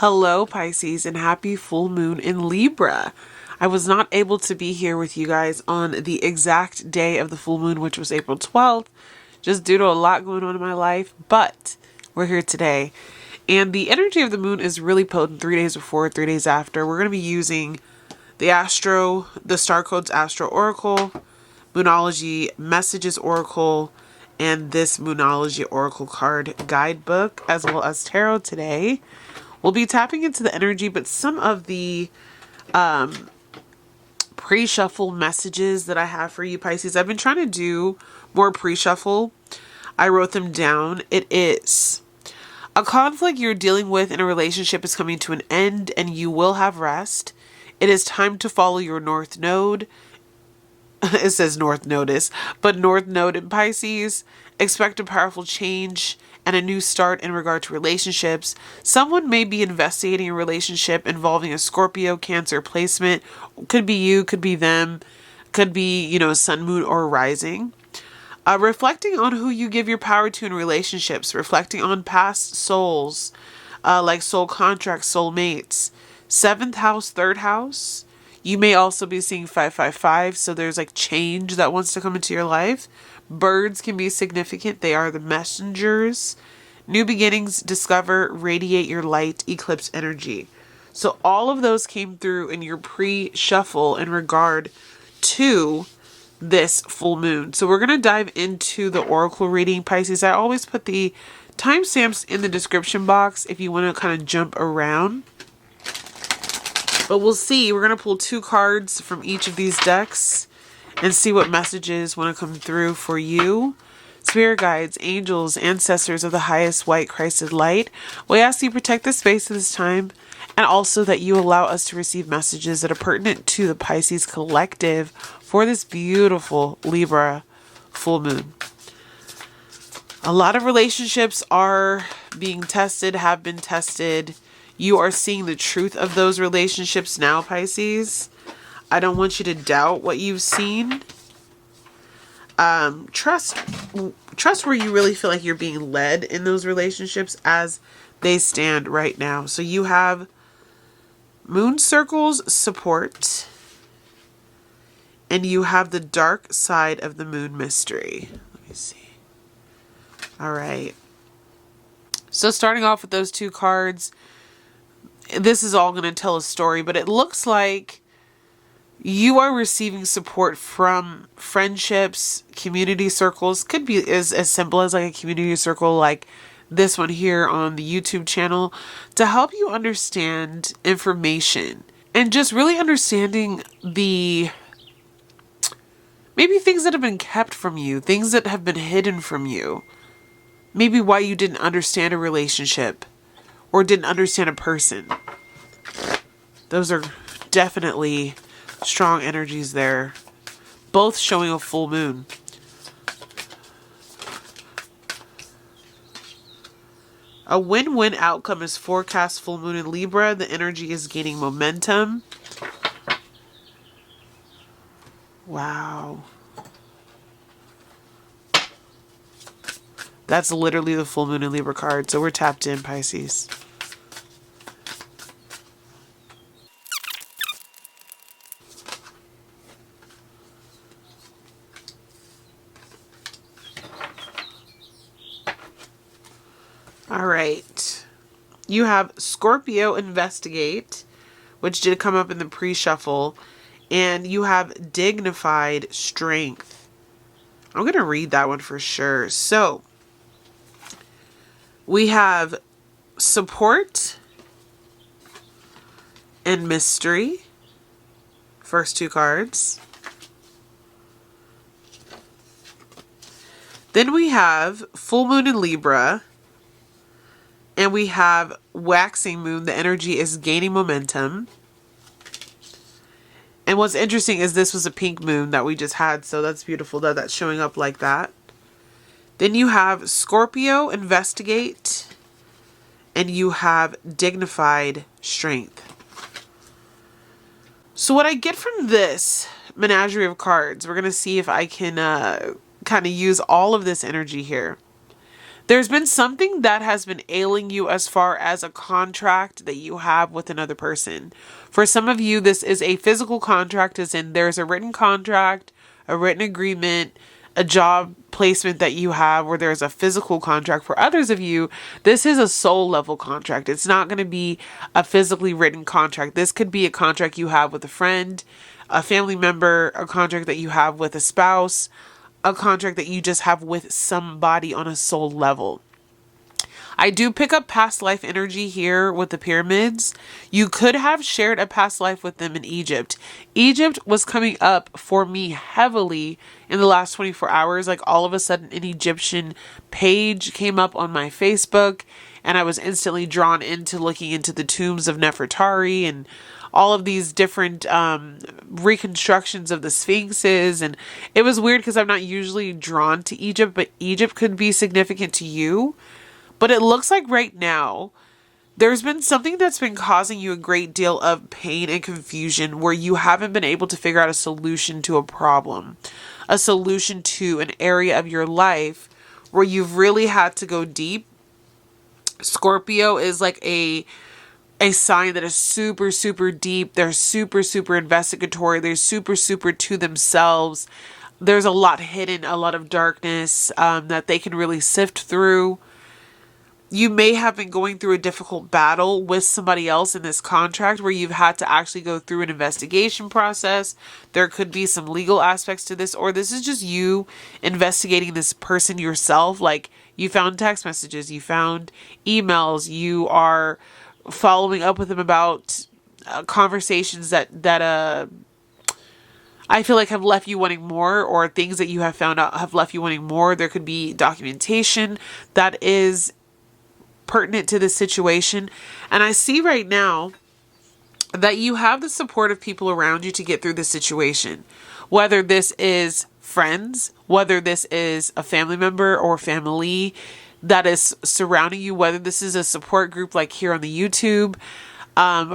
Hello, Pisces, and happy full moon in Libra. I was not able to be here with you guys on the exact day of the full moon, which was April 12th, just due to a lot going on in my life, but we're here today. And the energy of the moon is really potent 3 days before, 3 days after. We're going to be using the Star Codes Astro Oracle, Moonology Messages Oracle, and this Moonology Oracle card guidebook, as well as tarot today. We'll be tapping into the energy, but some of the pre-shuffle messages that I have for you, Pisces, I've been trying to do more pre-shuffle. I wrote them down. It is a conflict you're dealing with in a relationship is coming to an end and you will have rest. It is time to follow your North Node. It says North Notice, but North Node in Pisces. Expect a powerful change and a new start in regard to relationships. Someone may be investigating a relationship involving a Scorpio, Cancer placement. Could be you, could be them, could be, sun, moon, or rising. Reflecting on who you give your power to in relationships. Reflecting on past souls, like soul contracts, soul mates. 7th house, 3rd house. You may also be seeing 555, so there's like change that wants to come into your life. Birds can be significant. They are the messengers. New beginnings, discover, radiate your light, eclipse energy. So all of those came through in your pre-shuffle in regard to this full moon. So we're going to dive into the oracle reading, Pisces. I always put the timestamps in the description box if you want to kind of jump around. But we'll see. We're going to pull 2 cards from each of these decks and see what messages want to come through for you. Spirit guides, angels, ancestors of the highest white Christed light, we ask you protect the space of this time, and also that you allow us to receive messages that are pertinent to the Pisces collective for this beautiful Libra full moon. A lot of relationships are being tested, have been tested. You are seeing the truth of those relationships now, Pisces. I don't want you to doubt what you've seen. Trust where you really feel like you're being led in those relationships as they stand right now. So you have moon circles support, and you have the dark side of the moon mystery. Let me see. All right. So starting off with those 2 cards, this is all going to tell a story, but it looks like you are receiving support from friendships, community circles. Could be as simple as like a community circle like this one here on the YouTube channel to help you understand information and just really understanding maybe things that have been kept from you, things that have been hidden from you. Maybe why you didn't understand a relationship or didn't understand a person. Those are definitely strong energies there. Both showing a full moon. A win-win outcome is forecast full moon in Libra. The energy is gaining momentum. Wow. That's literally the full moon in Libra card. So we're tapped in, Pisces. All right. You have Scorpio investigate, which did come up in the pre-shuffle, and you have dignified strength. I'm going to read that one for sure. So we have support and mystery. First 2 cards. Then we have full moon in Libra. And we have waxing moon. The energy is gaining momentum. And what's interesting is this was a pink moon that we just had. So that's beautiful that that's showing up like that. Then you have Scorpio investigate. And you have dignified strength. So what I get from this menagerie of cards, we're going to see if I can kind of use all of this energy here. There's been something that has been ailing you as far as a contract that you have with another person. For some of you, this is a physical contract, as in there's a written contract, a written agreement, a job placement that you have where there's a physical contract. For others of you, this is a soul level contract. It's not going to be a physically written contract. This could be a contract you have with a friend, a family member, a contract that you have with a spouse, a contract that you just have with somebody on a soul level. I do pick up past life energy here with the pyramids. You could have shared a past life with them in Egypt. Egypt was coming up for me heavily in the last 24 hours. Like all of a sudden an Egyptian page came up on my Facebook and I was instantly drawn into looking into the tombs of Nefertari and all of these different reconstructions of the sphinxes. And it was weird because I'm not usually drawn to Egypt, but Egypt could be significant to you. But it looks like right now, there's been something that's been causing you a great deal of pain and confusion where you haven't been able to figure out a solution to a problem, a solution to an area of your life where you've really had to go deep. Scorpio is like a sign that is super, super deep. They're super, super investigatory. They're super, super to themselves. There's a lot hidden, a lot of darkness that they can really sift through. You may have been going through a difficult battle with somebody else in this contract where you've had to actually go through an investigation process. There could be some legal aspects to this, or this is just you investigating this person yourself. Like you found text messages, you found emails, you are following up with them about conversations that I feel like have left you wanting more, or things that you have found out have left you wanting more. There could be documentation that is pertinent to this situation. And I see right now that you have the support of people around you to get through this situation. Whether this is friends, whether this is a family member or family that is surrounding you, whether this is a support group like here on the YouTube.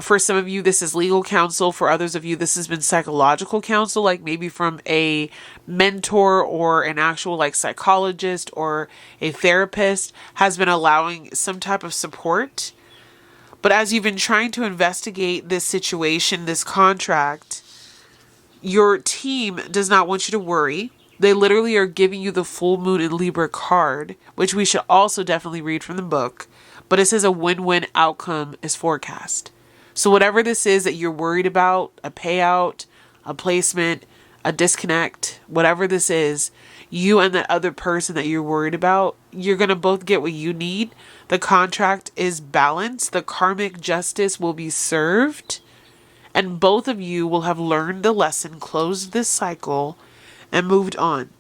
For some of you, this is legal counsel. For others of you, this has been psychological counsel, like maybe from a mentor or an actual like psychologist or a therapist has been allowing some type of support. But as you've been trying to investigate this situation, this contract, your team does not want you to worry. They literally are giving you the full moon in Libra card, which we should also definitely read from the book. But it says a win-win outcome is forecast. So whatever this is that you're worried about, a payout, a placement, a disconnect, whatever this is, you and that other person that you're worried about, you're going to both get what you need. The contract is balanced. The karmic justice will be served. And both of you will have learned the lesson, closed this cycle, and moved on.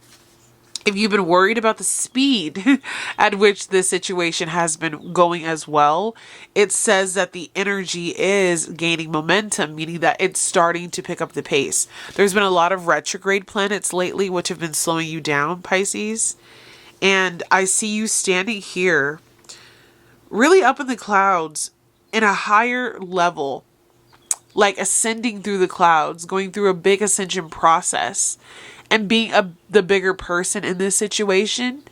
If you've been worried about the speed at which this situation has been going as well, it says that the energy is gaining momentum, meaning that it's starting to pick up the pace. There's been a lot of retrograde planets lately, which have been slowing you down, Pisces. And I see you standing here, really up in the clouds, in a higher level, like ascending through the clouds, going through a big ascension process. And being the bigger person in this situation,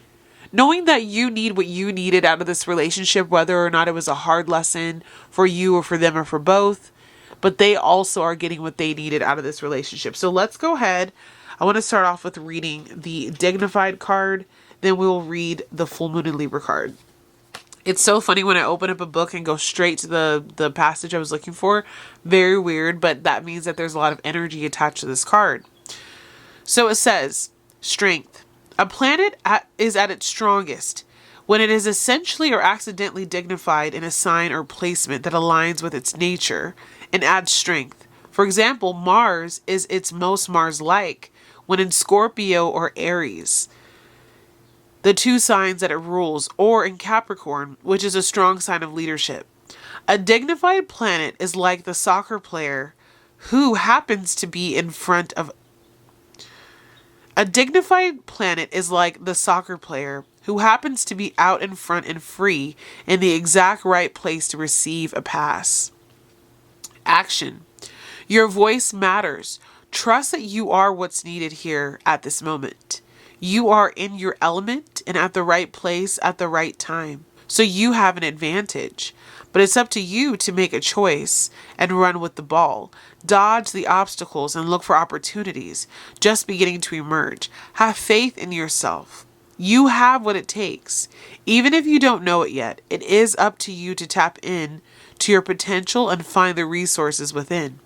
knowing that you need what you needed out of this relationship, whether or not it was a hard lesson for you or for them or for both, but they also are getting what they needed out of this relationship. So let's go ahead. I want to start off with reading the Dignified card, then we'll read the Full Moon in Libra card. It's so funny when I open up a book and go straight to the passage I was looking for. Very weird, but that means that there's a lot of energy attached to this card. So it says, strength. A planet is at its strongest when it is essentially or accidentally dignified in a sign or placement that aligns with its nature and adds strength. For example, Mars is its most Mars-like when in Scorpio or Aries, the two signs that it rules, or in Capricorn, which is a strong sign of leadership. A dignified planet is like the soccer player who happens to be in front of A dignified planet is like the soccer player who happens to be out in front and free in the exact right place to receive a pass. Action. Your voice matters. Trust that you are what's needed here at this moment. You are in your element and at the right place at the right time. So you have an advantage. But it's up to you to make a choice and run with the ball. Dodge the obstacles and look for opportunities just beginning to emerge. Have faith in yourself. You have what it takes. Even if you don't know it yet, it is up to you to tap in to your potential and find the resources within.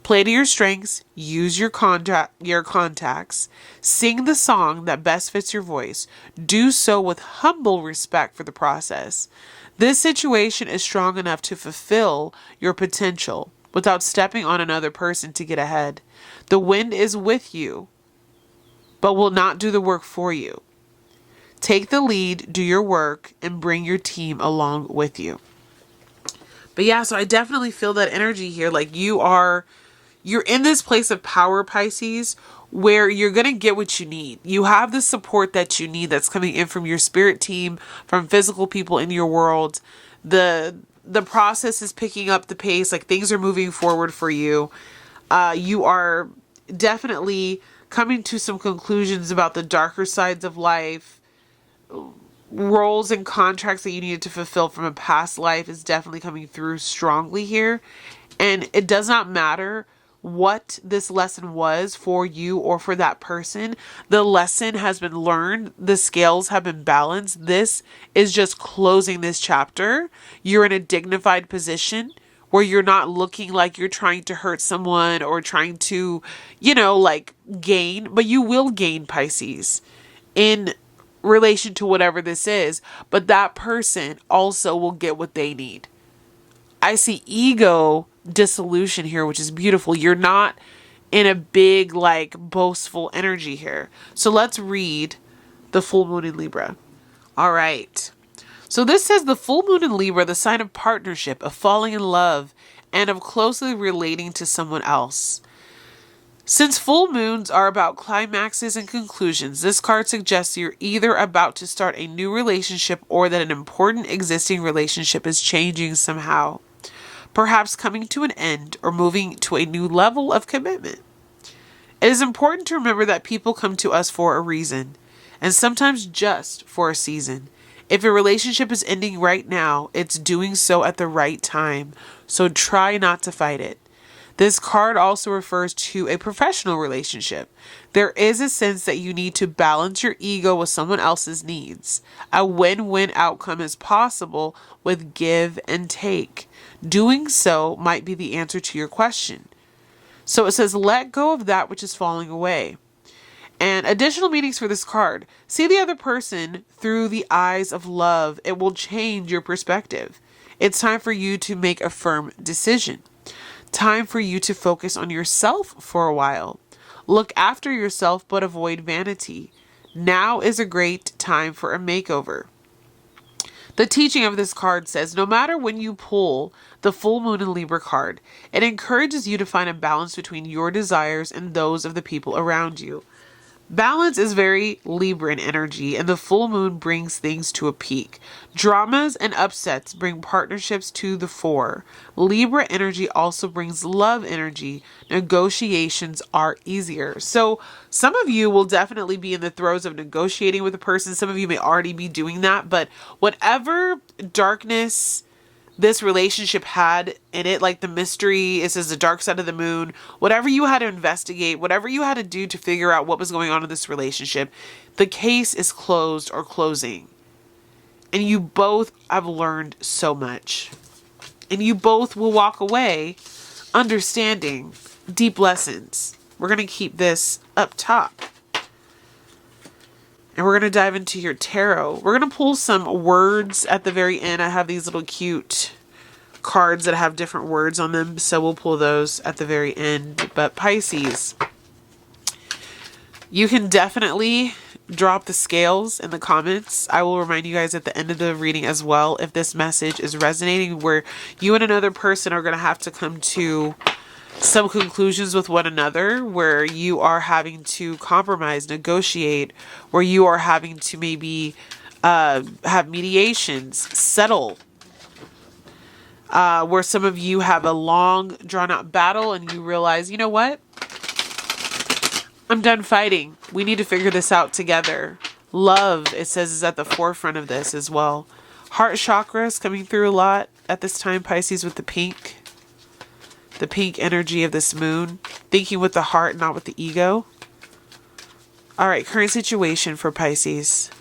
Play to your strengths, use your contacts, sing the song that best fits your voice. Do so with humble respect for the process. This situation is strong enough to fulfill your potential without stepping on another person to get ahead. The wind is with you, but will not do the work for you. Take the lead, do your work, and bring your team along with you. But yeah, so I definitely feel that energy here. Like you're in this place of power, Pisces, where you're going to get what you need. You have the support that you need that's coming in from your spirit team, from physical people in your world. The process is picking up the pace. Like things are moving forward for you. You are definitely coming to some conclusions about the darker sides of life. Roles and contracts that you needed to fulfill from a past life is definitely coming through strongly here. And it does not matter what this lesson was for you or for that person. The lesson has been learned. The scales have been balanced. This is just closing this chapter. You're in a dignified position where you're not looking like you're trying to hurt someone or trying to, gain, but you will gain, Pisces, in relation to whatever this is, but that person also will get what they need. I see ego dissolution here, which is beautiful. You're not in a big, boastful energy here. So let's read the full moon in Libra. All right. So this says the full moon in Libra, the sign of partnership, of falling in love, and of closely relating to someone else. Since full moons are about climaxes and conclusions, this card suggests you're either about to start a new relationship or that an important existing relationship is changing somehow, perhaps coming to an end or moving to a new level of commitment. It is important to remember that people come to us for a reason, and sometimes just for a season. If a relationship is ending right now, it's doing so at the right time, so try not to fight it. This card also refers to a professional relationship. There is a sense that you need to balance your ego with someone else's needs. A win-win outcome is possible with give and take. Doing so might be the answer to your question. So it says, let go of that which is falling away. And additional meanings for this card. See the other person through the eyes of love. It will change your perspective. It's time for you to make a firm decision. Time for you to focus on yourself for a while. Look after yourself, but avoid vanity. Now is a great time for a makeover. The teaching of this card says, no matter when you pull the full moon in Libra card, it encourages you to find a balance between your desires and those of the people around you. Balance is very Libran energy, and the full moon brings things to a peak. Dramas and upsets bring partnerships to the fore. Libra energy also brings love energy. Negotiations are easier. So some of you will definitely be in the throes of negotiating with a person. Some of you may already be doing that, but whatever darkness this relationship had in it, like the mystery, it says the dark side of the moon, whatever you had to investigate, whatever you had to do to figure out what was going on in this relationship, the case is closed or closing. And you both have learned so much. And you both will walk away understanding deep lessons. We're going to keep this up top. And we're going to dive into your tarot. We're going to pull some words at the very end. I have these little cute cards that have different words on them. So we'll pull those at the very end. But Pisces, you can definitely drop the scales in the comments. I will remind you guys at the end of the reading as well, if this message is resonating, where you and another person are going to have to come to some conclusions with one another, where you are having to compromise, negotiate, where you are having to maybe have mediations, settle, where some of you have a long drawn out battle and you realize, you know what? I'm done fighting. We need to figure this out together. Love, it says, is at the forefront of this as well. Heart chakras coming through a lot at this time, Pisces, with the pink. The pink energy of this moon. Thinking with the heart, not with the ego. All right, current situation for Pisces.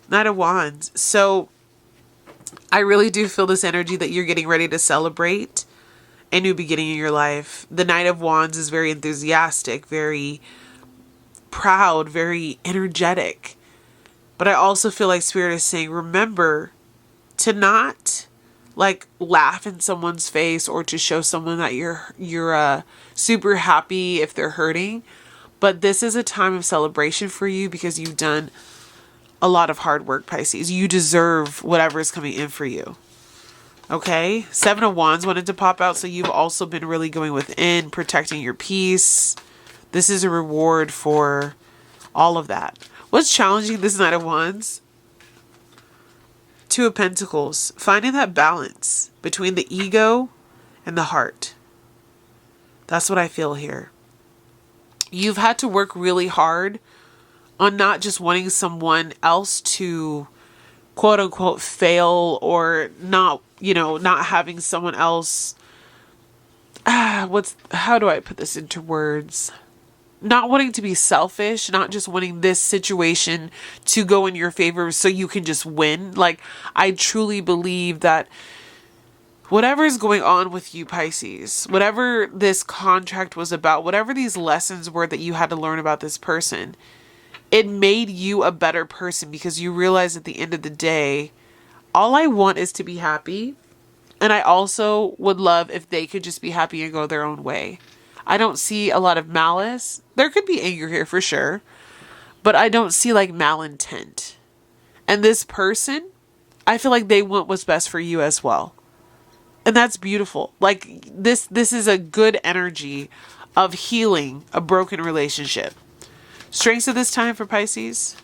Knight of Wands. So I really do feel this energy that you're getting ready to celebrate a new beginning in your life. The Knight of Wands is very enthusiastic, very proud, very energetic. But I also feel like Spirit is saying, remember to not like laugh in someone's face or to show someone that you're super happy if they're hurting. But this is a time of celebration for you because you've done a lot of hard work, Pisces. You deserve whatever is coming in for you. Okay? Seven of Wands wanted to pop out, so you've also been really going within, protecting your peace. This is a reward for all of that. What's challenging this Knight of Wands? Two of Pentacles. Finding that balance between the ego and the heart. That's what I feel here. You've had to work really hard on not just wanting someone else to quote unquote fail or not, not having someone else. How do I put this into words? Not wanting to be selfish, not just wanting this situation to go in your favor so you can just win. Like, I truly believe that whatever is going on with you, Pisces, whatever this contract was about, whatever these lessons were that you had to learn about this person, it made you a better person because you realize at the end of the day, all I want is to be happy. And I also would love if they could just be happy and go their own way. I don't see a lot of malice. There could be anger here for sure, but I don't see like malintent. And this person, I feel like they want what's best for you as well. And that's beautiful. Like this is a good energy of healing a broken relationship. Strengths of this time for Pisces.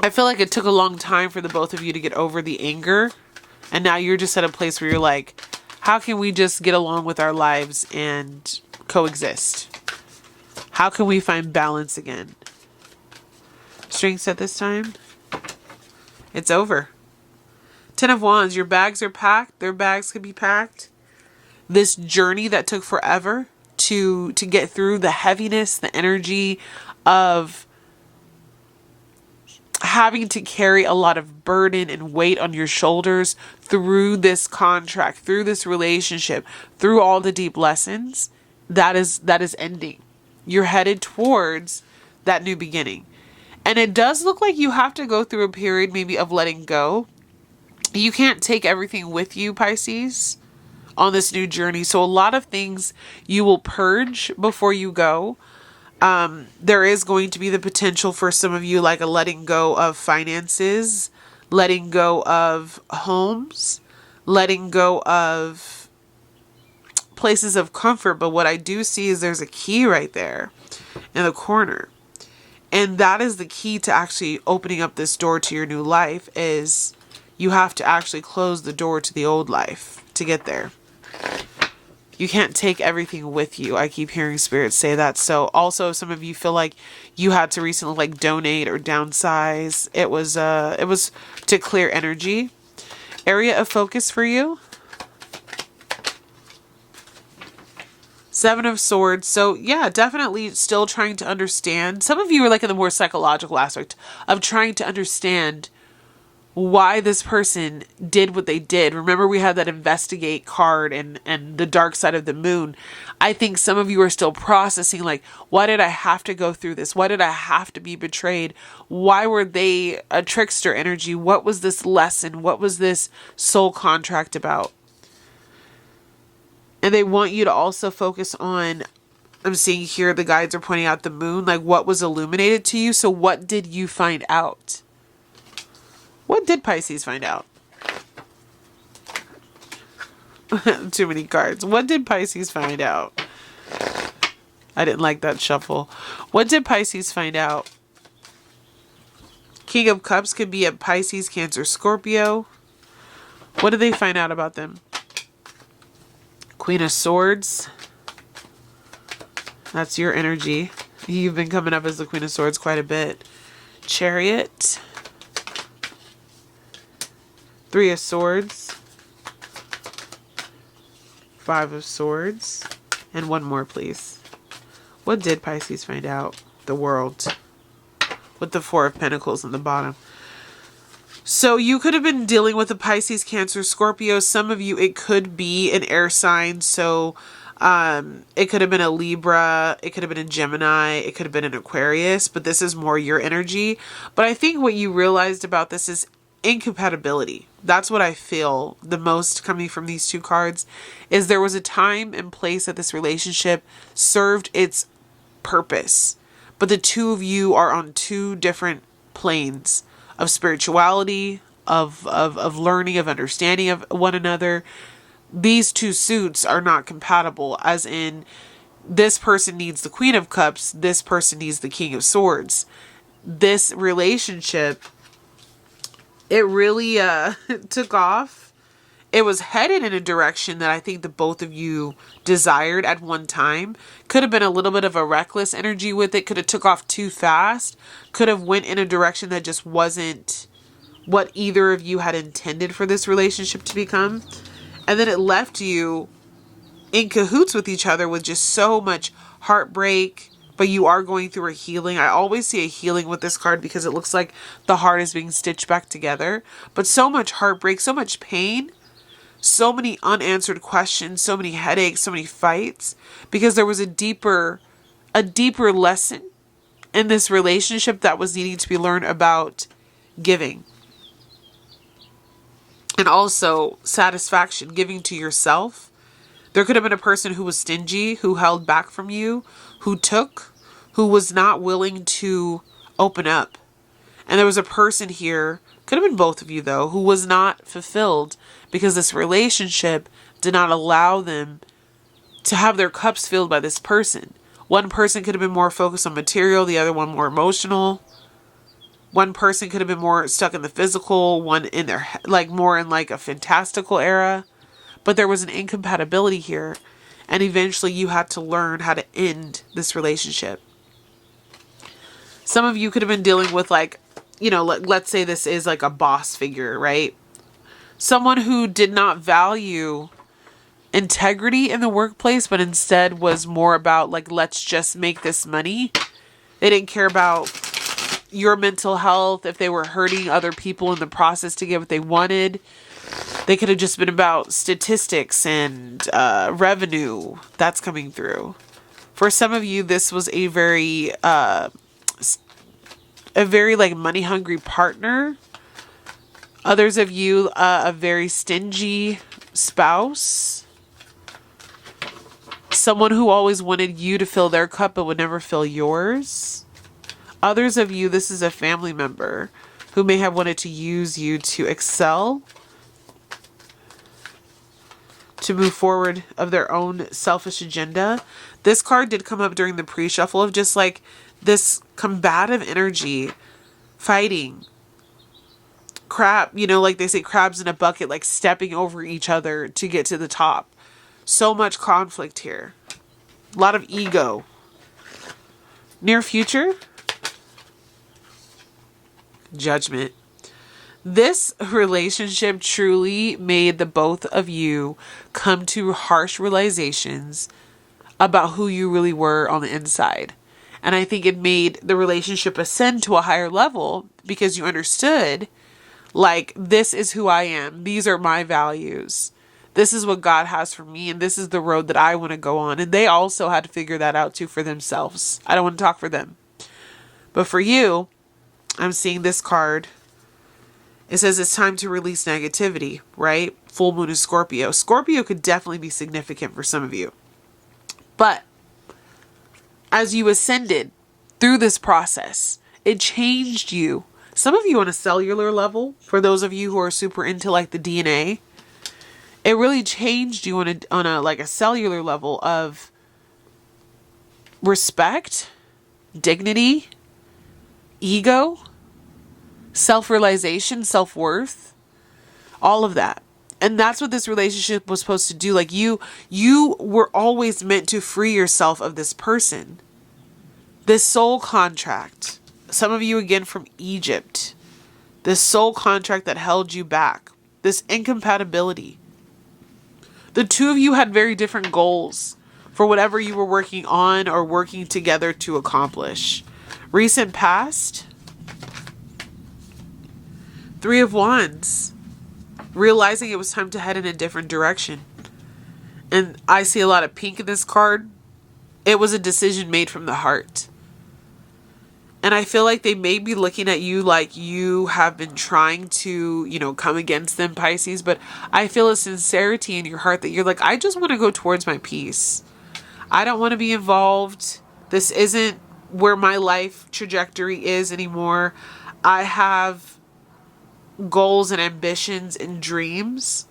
I feel like it took a long time for the both of you to get over the anger. And now you're just at a place where you're like, how can we just get along with our lives and coexist? How can we find balance again? Strengths at this time. It's over. Ten of Wands. Your bags are packed. Their bags could be packed. This journey that took forever to get through the heaviness, the energy of having to carry a lot of burden and weight on your shoulders through this contract, through this relationship, through all the deep lessons, that is ending. You're headed towards that new beginning. And it does look like you have to go through a period maybe of letting go. You can't take everything with you, Pisces, on this new journey. So a lot of things you will purge before you go. There is going to be the potential for some of you, like a letting go of finances, letting go of homes, letting go of places of comfort. But what I do see is there's a key right there in the corner. And that is the key to actually opening up this door to your new life, is you have to actually close the door to the old life to get there. You can't take everything with you. I keep hearing spirits say that. So also some of you feel like you had to recently like donate or downsize. It was to clear energy. Area of focus for you. Seven of Swords. So yeah, definitely still trying to understand. Some of you are like in the more psychological aspect of trying to understand why this person did what they did. Remember, we had that investigate card and the dark side of the moon. I think some of you are still processing, like, why did I have to go through this? Why did I have to be betrayed? Why were they a trickster energy? What was this lesson? What was this soul contract about? And they want you to also focus on, I'm seeing here the guides are pointing out the moon, like what was illuminated to you. So what did you find out? What did Pisces find out? Too many cards. What did Pisces find out? I didn't like that shuffle. What did Pisces find out? King of Cups could be a Pisces, Cancer, Scorpio. What did they find out about them? Queen of Swords. That's your energy. You've been coming up as the Queen of Swords quite a bit. Chariot. Three of Swords. Five of Swords. And one more, please. What did Pisces find out? The World. With the Four of Pentacles on the bottom. So you could have been dealing with a Pisces, Cancer, Scorpio. Some of you, it could be an air sign. So it could have been a Libra. It could have been a Gemini. It could have been an Aquarius. But this is more your energy. But I think what you realized about this is incompatibility. That's what I feel the most coming from these two cards, is there was a time and place that this relationship served its purpose. But the two of you are on two different planes of spirituality, of learning, of understanding of one another. These two suits are not compatible, as in this person needs the Queen of Cups, this person needs the King of Swords. This relationship, it really took off. It was headed in a direction that I think the both of you desired at one time. Could have been a little bit of a reckless energy with it. Could have took off too fast. Could have went in a direction that just wasn't what either of you had intended for this relationship to become. And then it left you in cahoots with each other with just so much heartbreak. But you are going through a healing. I always see a healing with this card because it looks like the heart is being stitched back together. But so much heartbreak, so much pain, so many unanswered questions, so many headaches, so many fights. Because there was a deeper lesson in this relationship that was needing to be learned about giving. And also satisfaction, giving to yourself. There could have been a person who was stingy, who held back from you, who was not willing to open up. And there was a person here, could have been both of you though, who was not fulfilled because this relationship did not allow them to have their cups filled by this person. One person could have been more focused on material, the other one more emotional. One person could have been more stuck in the physical, one in their, like more in like a fantastical era. But there was an incompatibility here. And eventually you had to learn how to end this relationship. Some of you could have been dealing with like, you know, let's say this is like a boss figure, right? Someone who did not value integrity in the workplace, but instead was more about like, let's just make this money. They didn't care about your mental health, if they were hurting other people in the process to get what they wanted. They could have just been about statistics and revenue that's coming through. For some of you, this was a very like money hungry partner. Others of you, a very stingy spouse. Someone who always wanted you to fill their cup but would never fill yours. Others of you, this is a family member who may have wanted to use you to excel, to move forward of their own selfish agenda. This card did come up during the pre-shuffle of just like this combative energy, fighting, crab, you know, like they say, crabs in a bucket, like stepping over each other to get to the top. So much conflict here. A lot of ego. Near future, Judgment. This relationship truly made the both of you come to harsh realizations about who you really were on the inside. And I think it made the relationship ascend to a higher level because you understood, like, this is who I am. These are my values. This is what God has for me. And this is the road that I want to go on. And they also had to figure that out too for themselves. I don't want to talk for them. But for you, I'm seeing this card. It says it's time to release negativity, right? Full moon is Scorpio. Scorpio could definitely be significant for some of you. But as you ascended through this process, it changed you. Some of you on a cellular level, for those of you who are super into like the DNA, it really changed you on a like a cellular level of respect, dignity, ego, self-realization, self-worth, all of that. And that's what this relationship was supposed to do. Like you were always meant to free yourself of this person. This soul contract. Some of you again from Egypt. This soul contract that held you back. This incompatibility. The two of you had very different goals for whatever you were working on or working together to accomplish. Recent past. 3 of Wands. Realizing it was time to head in a different direction. And I see a lot of pink in this card. It was a decision made from the heart. And I feel like they may be looking at you like you have been trying to, come against them, Pisces. But I feel a sincerity in your heart that you're like, I just want to go towards my peace. I don't want to be involved. This isn't where my life trajectory is anymore. I have goals and ambitions and dreams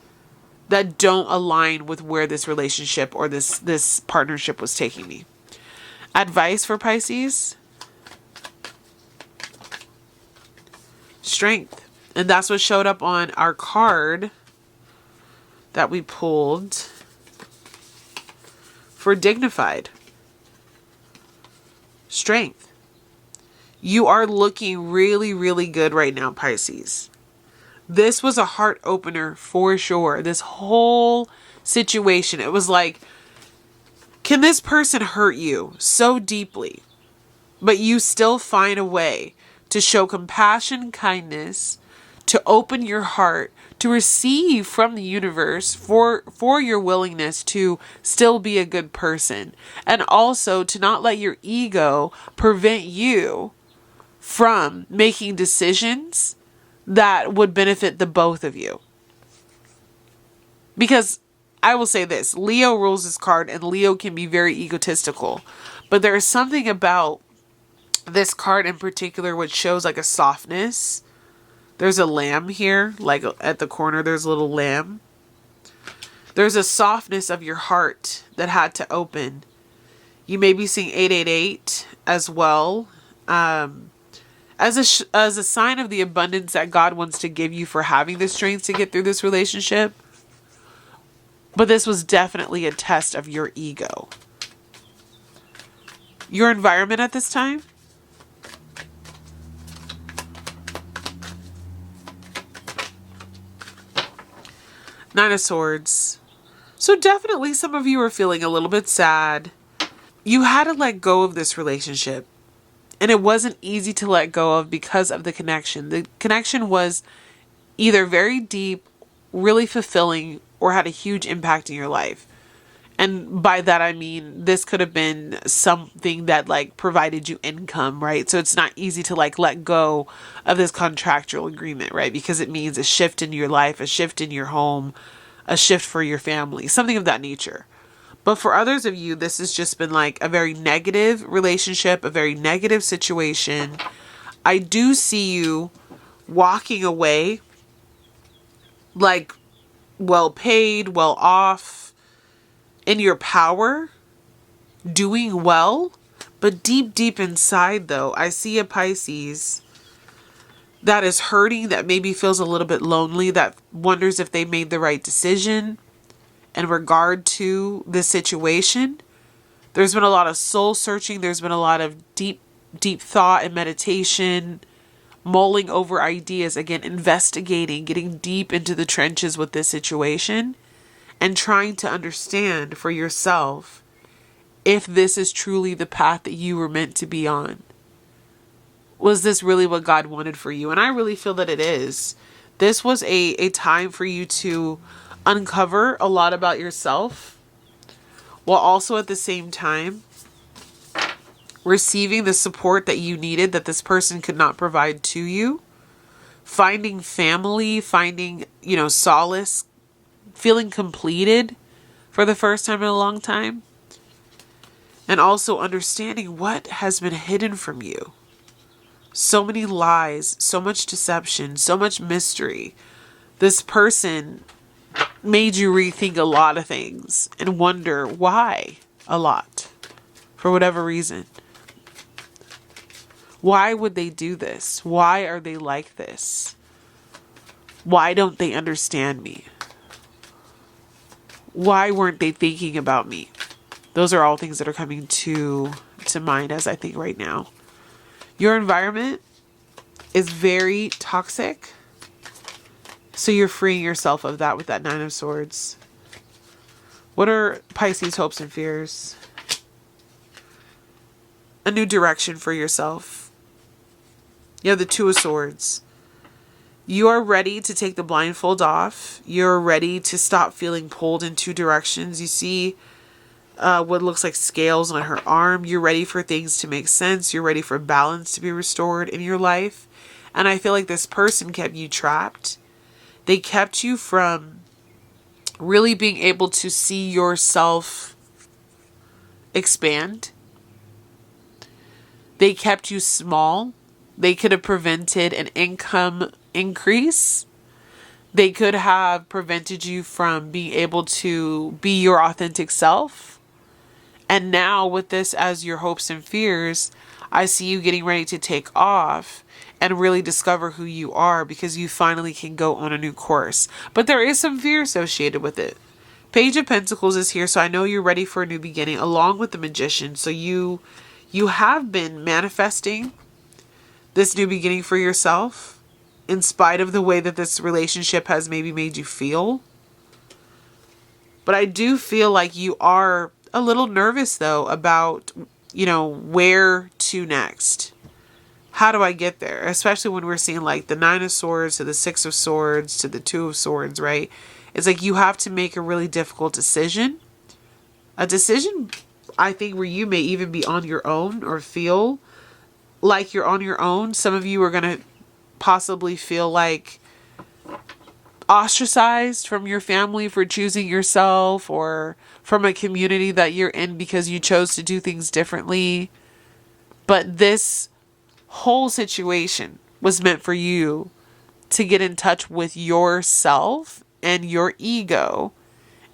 that don't align with where this relationship or this partnership was taking me. Advice for Pisces? Strength. And that's what showed up on our card that we pulled for Dignified. Strength. You are looking really, really good right now, Pisces. This was a heart opener for sure. This whole situation. It was like, can this person hurt you so deeply, but you still find a way to show compassion, kindness, to open your heart, to receive from the universe for your willingness to still be a good person. And also to not let your ego prevent you from making decisions that would benefit the both of you. Because I will say this, Leo rules this card and Leo can be very egotistical. But there is something about this card in particular which shows like a softness. There's a lamb here, like at the corner there's a little lamb. There's a softness of your heart that had to open. You may be seeing 888 as well. As a sign of the abundance that God wants to give you for having the strength to get through this relationship. But this was definitely a test of your ego. Your environment at this time? Nine of Swords. So definitely some of you are feeling a little bit sad. You had to let go of this relationship. And it wasn't easy to let go of because of the connection. The connection was either very deep, really fulfilling, or had a huge impact in your life. And by that I mean this could have been something that like provided you income, right? So it's not easy to like let go of this contractual agreement, right? Because it means a shift in your life, a shift in your home, a shift for your family, something of that nature. But for others of you, this has just been like a very negative relationship, a very negative situation. I do see you walking away like well paid, well off, in your power, doing well. But deep, deep inside though, I see a Pisces that is hurting, that maybe feels a little bit lonely, that wonders if they made the right decision in regard to this situation. There's been a lot of soul searching. There's been a lot of deep, deep thought and meditation, mulling over ideas, again, investigating, getting deep into the trenches with this situation and trying to understand for yourself if this is truly the path that you were meant to be on. Was this really what God wanted for you? And I really feel that it is. This was a time for you to uncover a lot about yourself, while also at the same time receiving the support that you needed that this person could not provide to you, finding family, finding, solace, feeling completed for the first time in a long time, and also understanding what has been hidden from you. So many lies, so much deception, so much mystery. This person made you rethink a lot of things and wonder why a lot, for whatever reason. Why would they do this? Why are they like this? Why don't they understand me? Why weren't they thinking about me? Those are all things that are coming to mind as I think right now. Your environment is very toxic. So you're freeing yourself of that with that Nine of Swords. What are Pisces' hopes and fears? A new direction for yourself. You have the Two of Swords. You are ready to take the blindfold off. You're ready to stop feeling pulled in two directions. You see what looks like scales on her arm. You're ready for things to make sense. You're ready for balance to be restored in your life. And I feel like this person kept you trapped. They kept you from really being able to see yourself expand. They kept you small. They could have prevented an income increase. They could have prevented you from being able to be your authentic self. And now with this as your hopes and fears, I see you getting ready to take off and really discover who you are, because you finally can go on a new course. But there is some fear associated with it. Page of Pentacles is here, so I know you're ready for a new beginning, along with the Magician. So you have been manifesting this new beginning for yourself, in spite of the way that this relationship has maybe made you feel. But I do feel like you are a little nervous, though, about, where to next. How do I get there? Especially when we're seeing like the Nine of Swords to the Six of Swords to the Two of Swords, right? It's like you have to make a really difficult decision. A decision, I think, where you may even be on your own or feel like you're on your own. Some of you are going to possibly feel like ostracized from your family for choosing yourself, or from a community that you're in because you chose to do things differently. But this whole situation was meant for you to get in touch with yourself and your ego,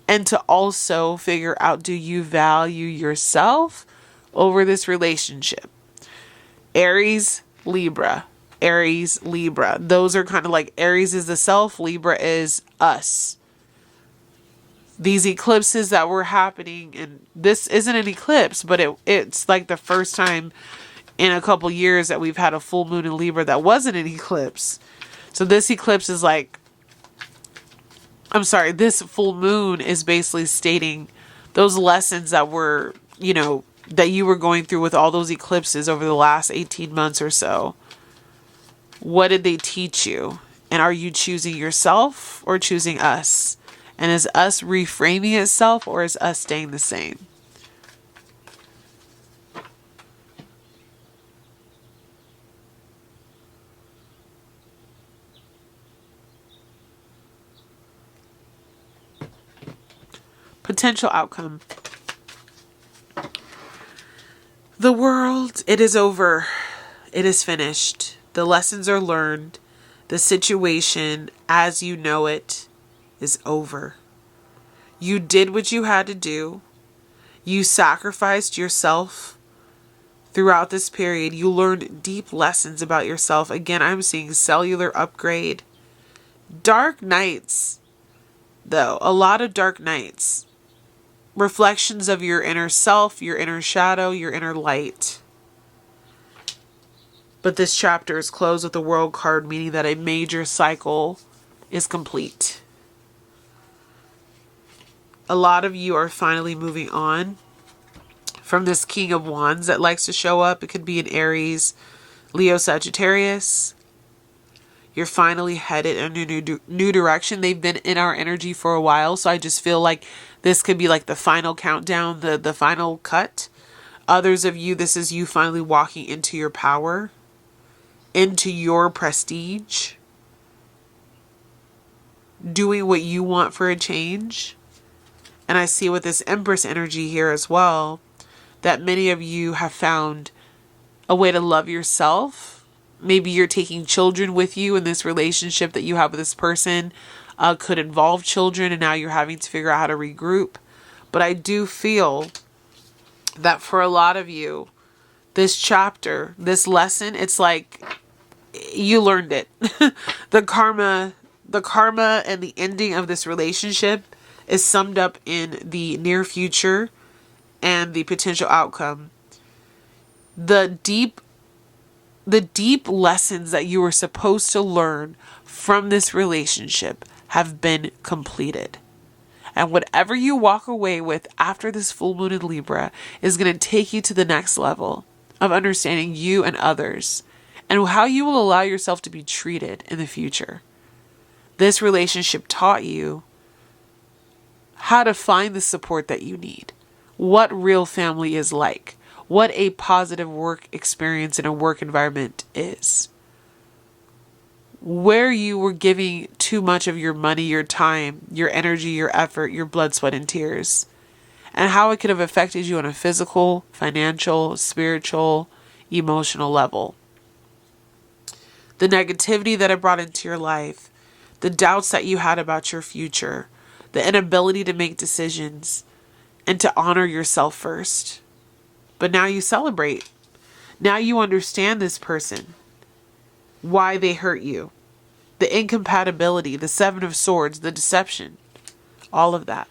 and to also figure out, do you value yourself over this relationship? Aries, Libra. Aries, Libra. Those are kind of like, Aries is the self, Libra is us. These eclipses that were happening, and this isn't an eclipse, but it's like the first time in a couple years that we've had a full moon in Libra that wasn't an eclipse. So this eclipse is like, this full moon is basically stating those lessons that were, that you were going through with all those eclipses over the last 18 months or so. What did they teach you? And are you choosing yourself or choosing us? And is us reframing itself, or is us staying the same? Potential outcome. The world, it is over. It is finished. The lessons are learned. The situation as you know it is over. You did what you had to do. You sacrificed yourself throughout this period. You learned deep lessons about yourself. Again, I'm seeing cellular upgrade. Dark nights, though. A lot of dark nights. Reflections of your inner self, your inner shadow, your inner light. But this chapter is closed with the World card, meaning that a major cycle is complete. A lot of you are finally moving on from this King of Wands that likes to show up. It could be an Aries, Leo, Sagittarius. You're finally headed in a new direction. They've been in our energy for a while, so I just feel like this could be like the final countdown, the final cut. Others of you, this is you finally walking into your power, into your prestige, doing what you want for a change. And I see with this Empress energy here as well, that many of you have found a way to love yourself. Maybe you're taking children with you in this relationship that you have with this person. Could involve children, and now you're having to figure out how to regroup. But I do feel that for a lot of you, this chapter, this lesson, it's like you learned it. The karma and the ending of this relationship is summed up in the near future and the potential outcome. The deep lessons that you were supposed to learn from this relationship have been completed. And whatever you walk away with after this full moon in Libra is going to take you to the next level of understanding you and others and how you will allow yourself to be treated in the future. This relationship taught you how to find the support that you need, what real family is like, what a positive work experience in a work environment is. Where you were giving too much of your money, your time, your energy, your effort, your blood, sweat, and tears, and how it could have affected you on a physical, financial, spiritual, emotional level. The negativity that it brought into your life, the doubts that you had about your future, the inability to make decisions, and to honor yourself first. But now you celebrate. Now you understand this person, why they hurt you, the incompatibility, the Seven of Swords, the deception, all of that.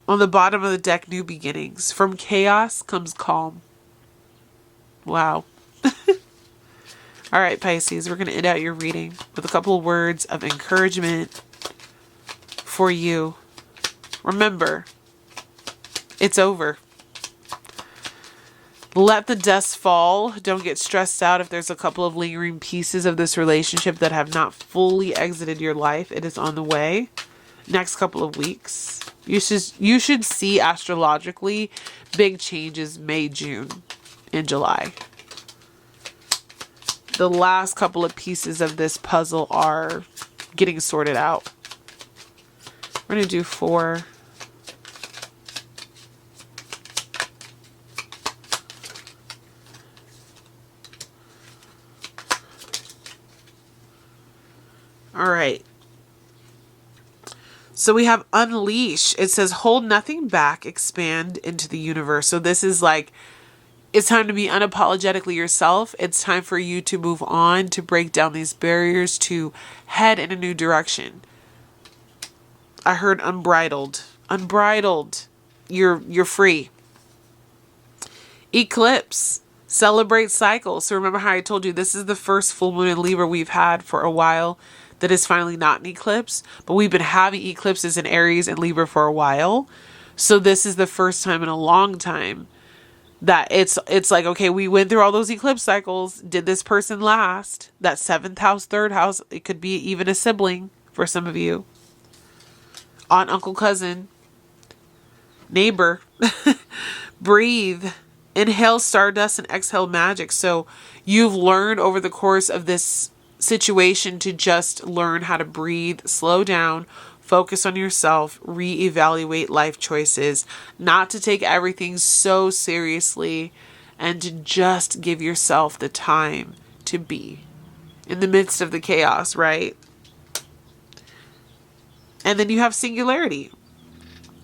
On the bottom of the deck, new beginnings. From chaos comes calm. Wow. All right, Pisces, we're going to end out your reading with a couple of words of encouragement for you. Remember, it's over. Let the dust fall. Don't get stressed out if there's a couple of lingering pieces of this relationship that have not fully exited your life. It is on the way. Next couple of weeks. You should see astrologically big changes May, June, and July. The last couple of pieces of this puzzle are getting sorted out. We're going to do 4. All right. So we have unleash. It says hold nothing back, expand into the universe. So this is like, it's time to be unapologetically yourself. It's time for you to move on, to break down these barriers, to head in a new direction. I heard unbridled. Unbridled. You're free. Eclipse. Celebrate cycles. So remember how I told you this is the first full moon in Libra we've had for a while that is finally not an eclipse. But we've been having eclipses in Aries and Libra for a while. So this is the first time in a long time that it's like, okay, we went through all those eclipse cycles. Did this person last? That 7th house, 3rd house, it could be even a sibling for some of you. Aunt, uncle, cousin, neighbor. Breathe. Inhale stardust and exhale magic. So you've learned over the course of this situation to just learn how to breathe, slow down, focus on yourself, reevaluate life choices, not to take everything so seriously, and to just give yourself the time to be in the midst of the chaos, right? And then you have singularity.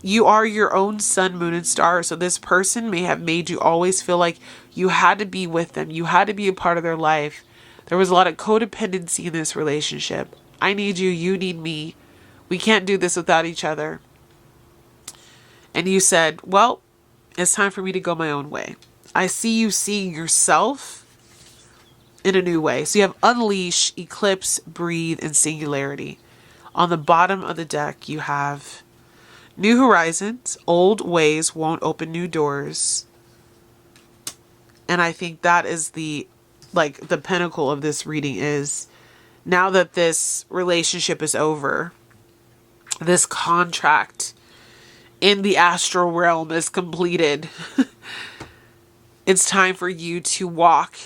You are your own sun, moon, and star. So this person may have made you always feel like you had to be with them. You had to be a part of their life. There was a lot of codependency in this relationship. I need you. You need me. We can't do this without each other. And you said, well, it's time for me to go my own way. I see you seeing yourself in a new way. So you have unleash, eclipse, breathe, and singularity. On the bottom of the deck, you have new horizons. Old ways won't open new doors. And I think that is the pinnacle of this reading is now that this relationship is over, this contract in the astral realm is completed. It's time for you to walk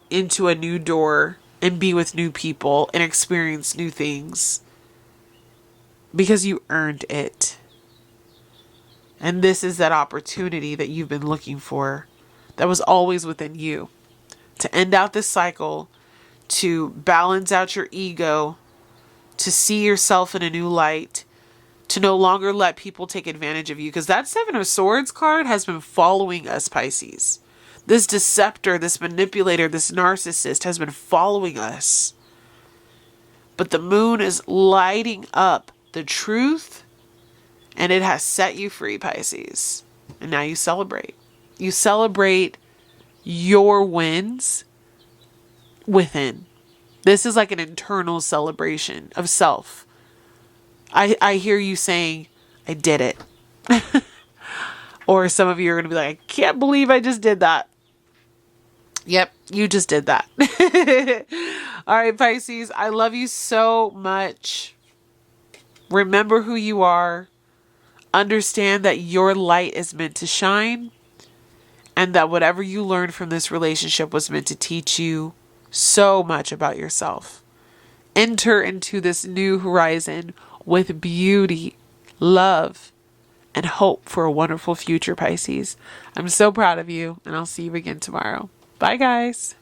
into a new door and be with new people and experience new things because you earned it. And this is that opportunity that you've been looking for, that was always within you, to end out this cycle, to balance out your ego, to see yourself in a new light, to no longer let people take advantage of you. Because that 7 of Swords card has been following us, Pisces. This deceptor, this manipulator, this narcissist has been following us. But the moon is lighting up the truth, and it has set you free, Pisces. And now you celebrate. You celebrate your wins within. This is like an internal celebration of self. I hear you saying, I did it. Or some of you are going to be like, I can't believe I just did that. Yep, you just did that. All right, Pisces, I love you so much. Remember who you are. Understand that your light is meant to shine. And that whatever you learned from this relationship was meant to teach you so much about yourself. Enter into this new horizon with beauty, love, and hope for a wonderful future, Pisces. I'm so proud of you, and I'll see you again tomorrow. Bye, guys.